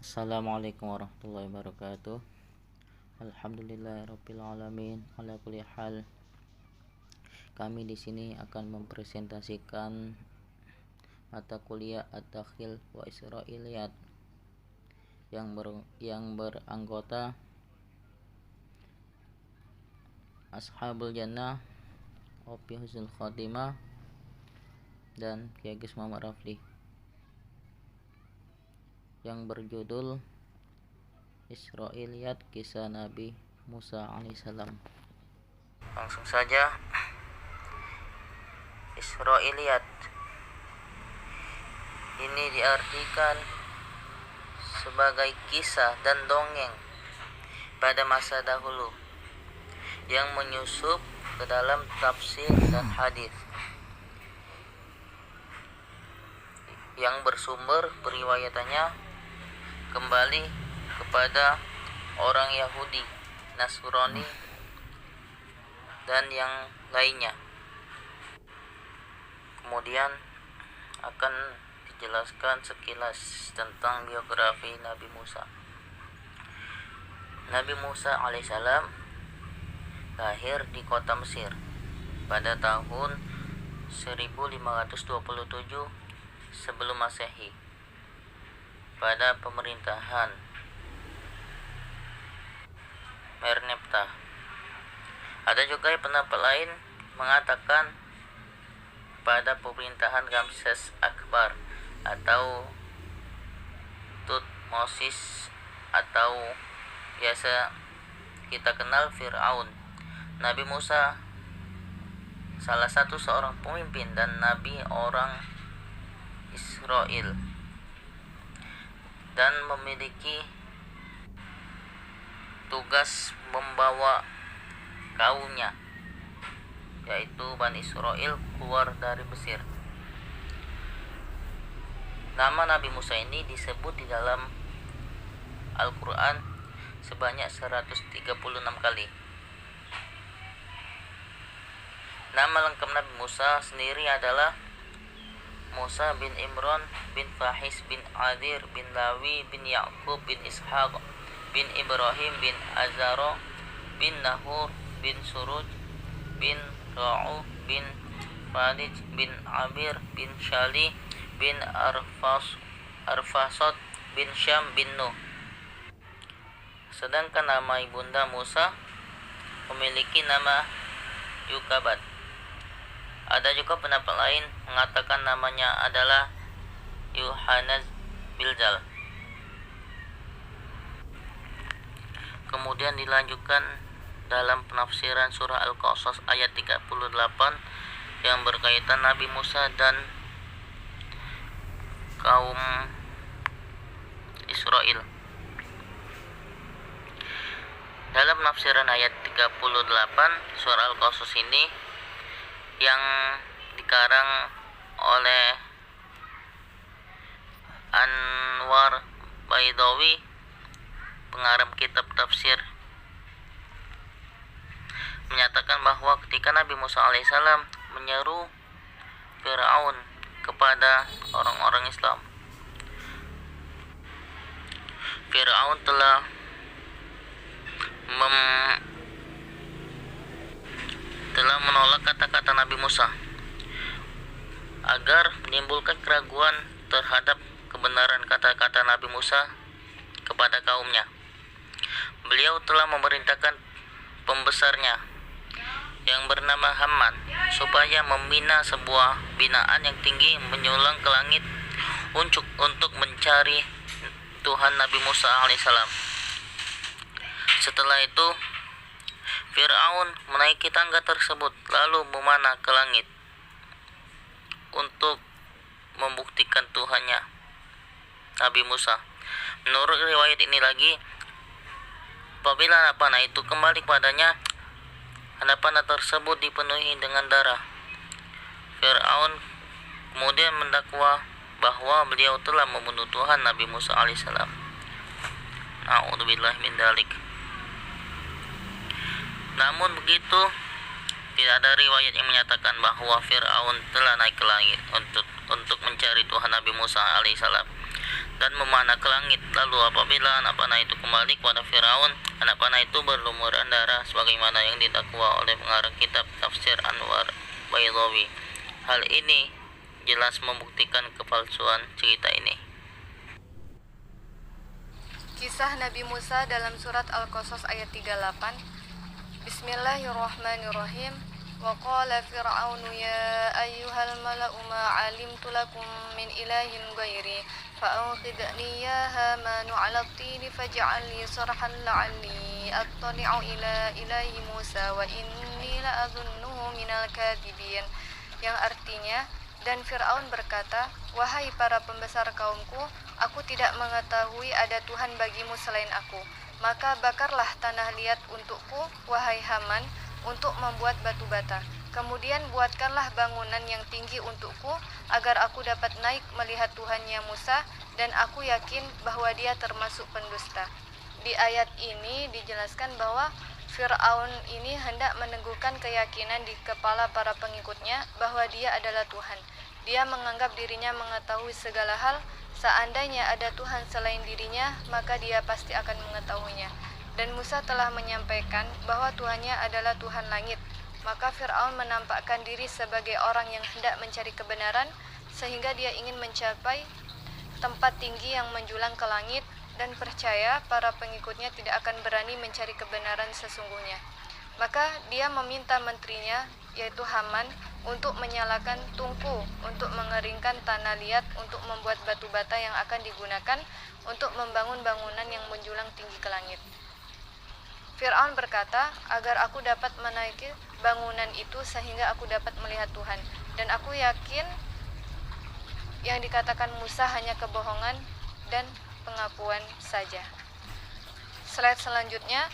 Assalamualaikum warahmatullahi wabarakatuh. Alhamdulillahirabbil alamin. Ala kulli hal, kami di sini akan mempresentasikan mata kuliah At-Takhil wa Israiliyat yang beranggota Ashabul Jannah, Opi Husnul Khotimah, dan Kiai Gus Muhammad Rafli, yang berjudul Israiliyat Kisah Nabi Musa alaihissalam. Langsung saja. Israiliyat ini diartikan sebagai kisah dan dongeng pada masa dahulu yang menyusup ke dalam tafsir dan hadis, yang bersumber periwayatannya kembali kepada orang Yahudi, Nasrani, dan yang lainnya. Kemudian akan dijelaskan sekilas tentang biografi Nabi Musa. Nabi Musa alaihissalam lahir di kota Mesir pada tahun 1527 sebelum Masehi, pada pemerintahan Merneptah. Ada juga pendapat lain mengatakan pada pemerintahan Ramses Akbar atau Tutmosis, atau biasa kita kenal Fir'aun. Nabi Musa salah satu seorang pemimpin dan nabi orang Israel, dan memiliki tugas membawa kaumnya, yaitu Bani Israel, keluar dari Mesir. Nama Nabi Musa ini disebut di dalam Al-Quran sebanyak 136 kali. Nama lengkap Nabi Musa sendiri adalah Musa bin Imran bin Fahis bin Adir bin Lawi bin Ya'qub bin Ishaq bin Ibrahim bin Azaro bin Nahur bin Suruj bin Ra'u bin Falij bin Abir bin Shali bin Arfasot bin Syam bin Nuh. Sedangkan nama ibunda Musa memiliki nama Yukabat. Ada juga pendapat lain mengatakan namanya adalah Yuhanaz Biljal. Kemudian dilanjutkan dalam penafsiran surah Al-Qasas ayat 38 yang berkaitan Nabi Musa dan kaum Israel. Dalam penafsiran ayat 38 surah Al-Qasas ini yang dikarang oleh Anwar Baidawi, pengarang kitab tafsir, menyatakan bahwa ketika Nabi Musa alaihissalam menyeru Fir'aun kepada orang-orang Islam, Fir'aun telah menolak kata-kata Nabi Musa agar menimbulkan keraguan terhadap kebenaran kata-kata Nabi Musa kepada kaumnya. Beliau telah memerintahkan pembesarnya yang bernama Haman supaya membina sebuah binaan yang tinggi menyulang ke langit untuk mencari Tuhan Nabi Musa alaihissalam. Setelah itu Fir'aun menaiki tangga tersebut lalu memanah ke langit untuk membuktikan Tuhannya Nabi Musa. Menurut riwayat ini lagi, apabila anak panah itu kembali kepadanya, anak panah tersebut dipenuhi dengan darah. Fir'aun kemudian mendakwa bahwa beliau telah membunuh Tuhan Nabi Musa alaihissalam. A'udzubillahi min dzalik. Namun begitu, tidak ada riwayat yang menyatakan bahwa Fir'aun telah naik ke langit untuk mencari Tuhan Nabi Musa alaihissalam dan memanah ke langit. Lalu apabila anak panah itu kembali kepada Firaun, anak panah itu berlumuran darah sebagaimana yang didakwa oleh pengarang kitab Tafsir Anwar Baydawi. Hal ini jelas membuktikan kepalsuan cerita ini. Kisah Nabi Musa dalam surat Al-Qasas ayat 38. Bismillahirrahmanirrahim. Wa qala fir'aunu ya ayyuhal mala'u ma 'alimtu lakum min ilahin ghairi fa'awqidni ya hamanu 'ala at-tini faj'al li sarhan la'alli attali'u ila ilahi Musa wa inni la'adhunnuhu minal kadhibin. Yang artinya, dan Fir'aun berkata, wahai para pembesar kaumku, aku tidak mengetahui ada Tuhan bagimu selain aku. Maka bakarlah tanah liat untukku, wahai Haman, untuk membuat batu bata. Kemudian buatkanlah bangunan yang tinggi untukku, agar aku dapat naik melihat Tuhannya Musa, dan aku yakin bahwa dia termasuk pendusta. Di ayat ini dijelaskan bahwa Fir'aun ini hendak meneguhkan keyakinan di kepala para pengikutnya bahwa dia adalah Tuhan. Dia menganggap dirinya mengetahui segala hal. Seandainya ada Tuhan selain dirinya, maka dia pasti akan mengetahuinya. Dan Musa telah menyampaikan bahwa Tuhannya adalah Tuhan langit. Maka Fir'aun menampakkan diri sebagai orang yang hendak mencari kebenaran, sehingga dia ingin mencapai tempat tinggi yang menjulang ke langit, dan percaya para pengikutnya tidak akan berani mencari kebenaran sesungguhnya. Maka dia meminta menterinya, yaitu Haman, untuk menyalakan tungku untuk mengeringkan tanah liat untuk membuat batu bata yang akan digunakan untuk membangun bangunan yang menjulang tinggi ke langit. Fir'aun berkata, agar aku dapat menaiki bangunan itu sehingga aku dapat melihat Tuhan. Dan aku yakin yang dikatakan Musa hanya kebohongan dan pengakuan saja. Slide selanjutnya,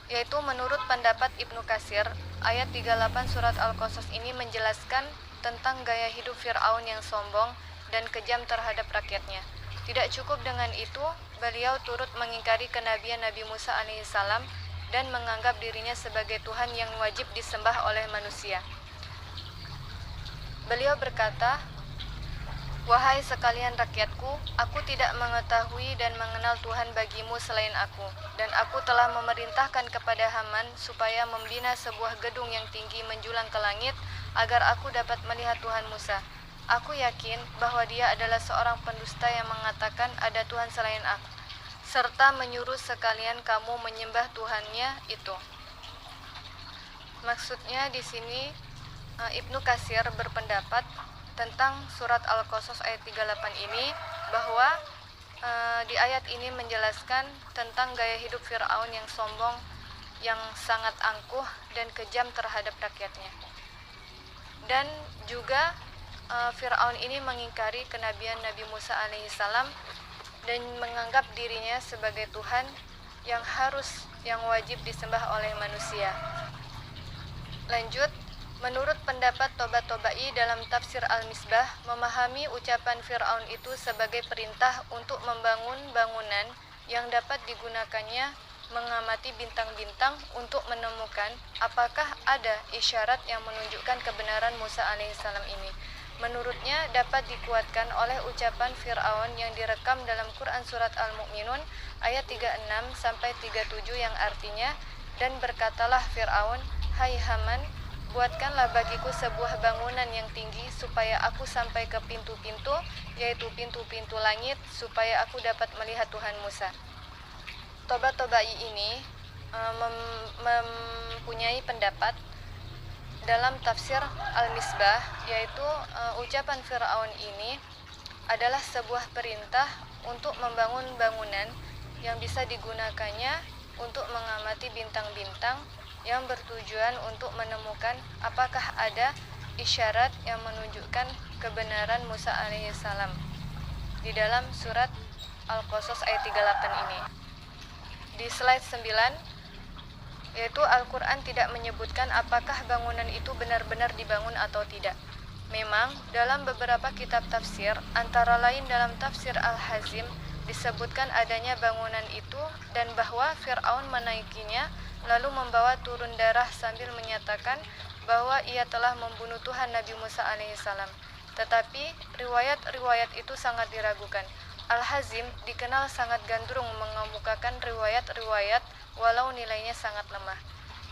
yaitu menurut pendapat Ibnu Katsir, ayat 38 surat Al-Qasas ini menjelaskan tentang gaya hidup Fir'aun yang sombong dan kejam terhadap rakyatnya. Tidak cukup dengan itu, beliau turut mengingkari kenabian Nabi Musa alaihissalam dan menganggap dirinya sebagai Tuhan yang wajib disembah oleh manusia. Beliau berkata, wahai sekalian rakyatku, aku tidak mengetahui dan mengenal Tuhan bagimu selain aku. Dan aku telah memerintahkan kepada Haman supaya membina sebuah gedung yang tinggi menjulang ke langit, agar aku dapat melihat Tuhan Musa. Aku yakin bahwa dia adalah seorang pendusta yang mengatakan ada Tuhan selain aku, serta menyuruh sekalian kamu menyembah Tuhannya itu. Maksudnya di sini Ibnu Katsir berpendapat tentang surat Al-Qasas ayat 38 ini bahwa di ayat ini menjelaskan tentang gaya hidup Fir'aun yang sombong, yang sangat angkuh dan kejam terhadap rakyatnya. Dan juga Fir'aun ini mengingkari kenabian Nabi Musa alaihissalam dan menganggap dirinya sebagai Tuhan yang wajib disembah oleh manusia. Lanjut, menurut pendapat Toba-Tobai dalam tafsir Al-Misbah, memahami ucapan Fir'aun itu sebagai perintah untuk membangun bangunan yang dapat digunakannya mengamati bintang-bintang untuk menemukan apakah ada isyarat yang menunjukkan kebenaran Musa alaihissalam ini. Menurutnya dapat dikuatkan oleh ucapan Fir'aun yang direkam dalam Quran Surat Al-Mu'minun ayat 36-37 yang artinya, dan berkatalah Fir'aun, hai Haman, buatkanlah bagiku sebuah bangunan yang tinggi supaya aku sampai ke pintu-pintu, yaitu pintu-pintu langit, supaya aku dapat melihat Tuhan Musa. Toba-Tobai ini mempunyai pendapat dalam tafsir Al-Misbah, yaitu ucapan Fir'aun ini adalah sebuah perintah untuk membangun bangunan yang bisa digunakannya untuk mengamati bintang-bintang, yang bertujuan untuk menemukan apakah ada isyarat yang menunjukkan kebenaran Musa alaihissalam di dalam surat Al-Qasas ayat 38 ini. Di slide 9, yaitu Al-Quran tidak menyebutkan apakah bangunan itu benar-benar dibangun atau tidak. Memang dalam beberapa kitab tafsir, antara lain dalam tafsir Al-Hazim, disebutkan adanya bangunan itu dan bahwa Fir'aun menaikinya lalu membawa turun darah sambil menyatakan bahwa ia telah membunuh Tuhan Nabi Musa alaihissalam. Tetapi riwayat-riwayat itu sangat diragukan. Al-Hazim dikenal sangat gandrung mengemukakan riwayat-riwayat walau nilainya sangat lemah.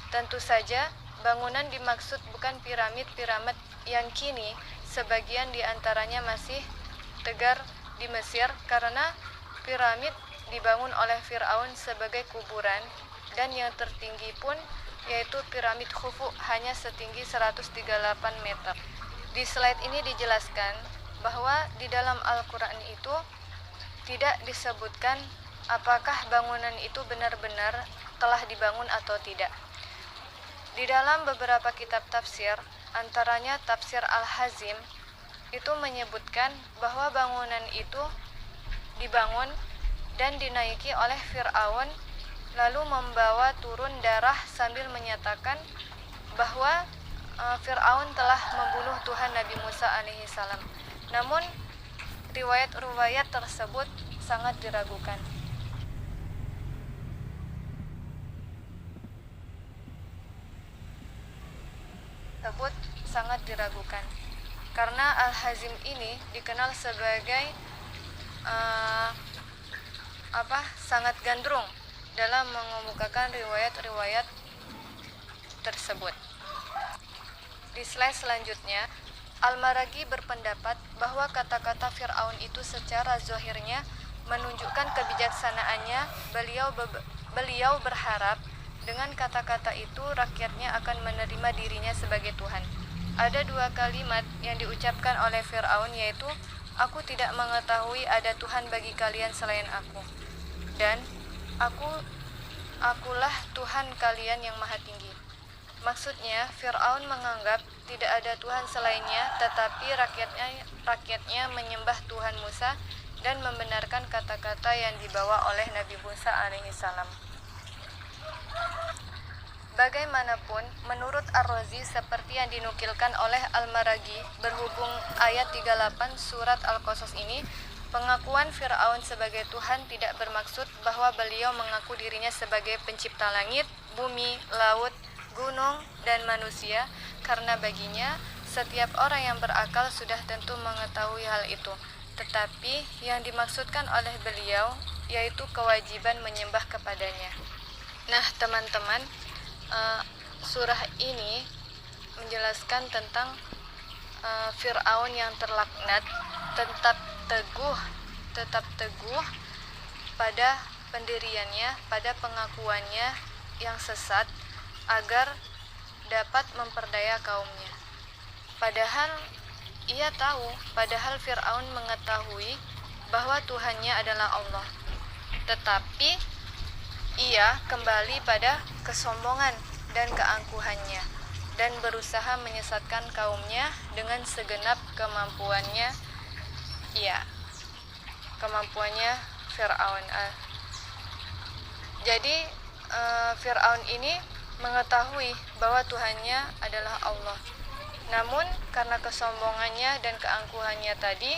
Tentu saja, bangunan dimaksud bukan piramid-piramid yang kini sebagian di antaranya masih tegar di Mesir karena piramid dibangun oleh Fir'aun sebagai kuburan, dan yang tertinggi pun yaitu piramid Khufu hanya setinggi 138 meter. Di slide ini dijelaskan bahwa di dalam Al-Quran itu tidak disebutkan apakah bangunan itu benar-benar telah dibangun atau tidak. Di dalam beberapa kitab tafsir, antaranya tafsir Al-Hazim, itu menyebutkan bahwa bangunan itu dibangun dan dinaiki oleh Fir'aun, lalu membawa turun darah sambil menyatakan bahwa Fir'aun telah membunuh Tuhan Nabi Musa alaihissalam. Namun riwayat-riwayat tersebut sangat diragukan. Karena Al-Hazim ini dikenal sebagai sangat gandrung dalam mengemukakan riwayat-riwayat tersebut. Di slide selanjutnya, Al-Maraghi berpendapat bahwa kata-kata Fir'aun itu secara zahirnya menunjukkan kebijaksanaannya. Beliau berharap dengan kata-kata itu rakyatnya akan menerima dirinya sebagai Tuhan. Ada dua kalimat yang diucapkan oleh Fir'aun, yaitu "Aku tidak mengetahui ada Tuhan bagi kalian selain aku," dan "Akulah Tuhan kalian yang maha tinggi." Maksudnya, Fir'aun menganggap tidak ada Tuhan selainnya, tetapi rakyatnya menyembah Tuhan Musa dan membenarkan kata-kata yang dibawa oleh Nabi Musa alaihissalam. Bagaimanapun, menurut Ar-Razi, seperti yang dinukilkan oleh Al-Maraghi, berhubung ayat 38 surat Al-Qasas ini, pengakuan Fir'aun sebagai Tuhan tidak bermaksud bahwa beliau mengaku dirinya sebagai pencipta langit, bumi, laut, gunung, dan manusia, karena baginya setiap orang yang berakal sudah tentu mengetahui hal itu. Tetapi yang dimaksudkan oleh beliau yaitu kewajiban menyembah kepadanya. Nah, teman-teman, surah ini menjelaskan tentang Fir'aun yang terlaknat tetap teguh pada pendiriannya, pada pengakuannya yang sesat, agar dapat memperdaya kaumnya. Padahal Fir'aun mengetahui bahwa Tuhannya adalah Allah, tetapi ia kembali pada kesombongan dan keangkuhannya dan berusaha menyesatkan kaumnya dengan segenap kemampuannya Fir'aun. Jadi Fir'aun ini mengetahui bahwa Tuhannya adalah Allah. Namun karena kesombongannya dan keangkuhannya tadi,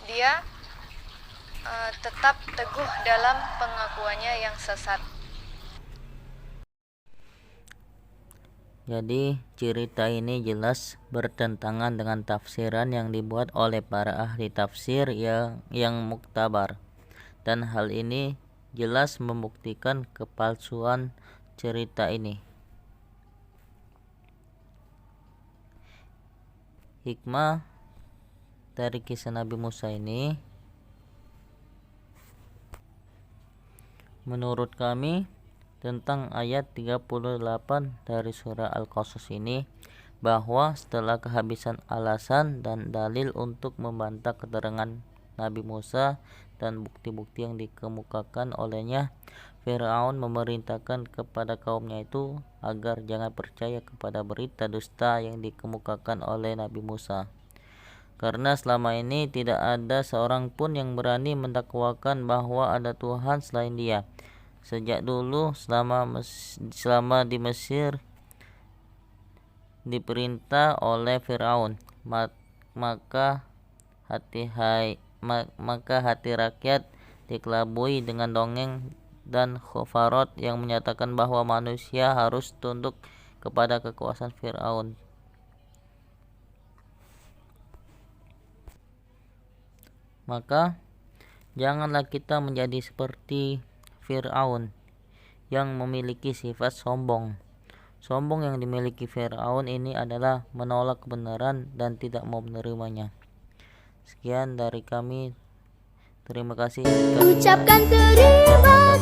dia tetap teguh dalam pengakuannya yang sesat. Jadi cerita ini jelas bertentangan dengan tafsiran yang dibuat oleh para ahli tafsir yang muktabar, dan hal ini jelas membuktikan kepalsuan cerita ini. Hikmah dari kisah Nabi Musa ini, menurut kami, tentang ayat 38 dari surah Al-Qasas ini, bahwa setelah kehabisan alasan dan dalil untuk membantah keterangan Nabi Musa dan bukti-bukti yang dikemukakan olehnya, Fir'aun memerintahkan kepada kaumnya itu agar jangan percaya kepada berita dusta yang dikemukakan oleh Nabi Musa, karena selama ini tidak ada seorang pun yang berani mendakwakan bahwa ada Tuhan selain Dia. Sejak dulu selama di Mesir diperintah oleh Fir'aun, maka hati rakyat dikelabui dengan dongeng dan khafarat yang menyatakan bahwa manusia harus tunduk kepada kekuasaan Fir'aun. Maka janganlah kita menjadi seperti Fir'aun yang memiliki sifat sombong. Sombong yang dimiliki Fir'aun ini adalah menolak kebenaran dan tidak mau menerimanya. Sekian dari kami. Terima kasih. Ucapkan terima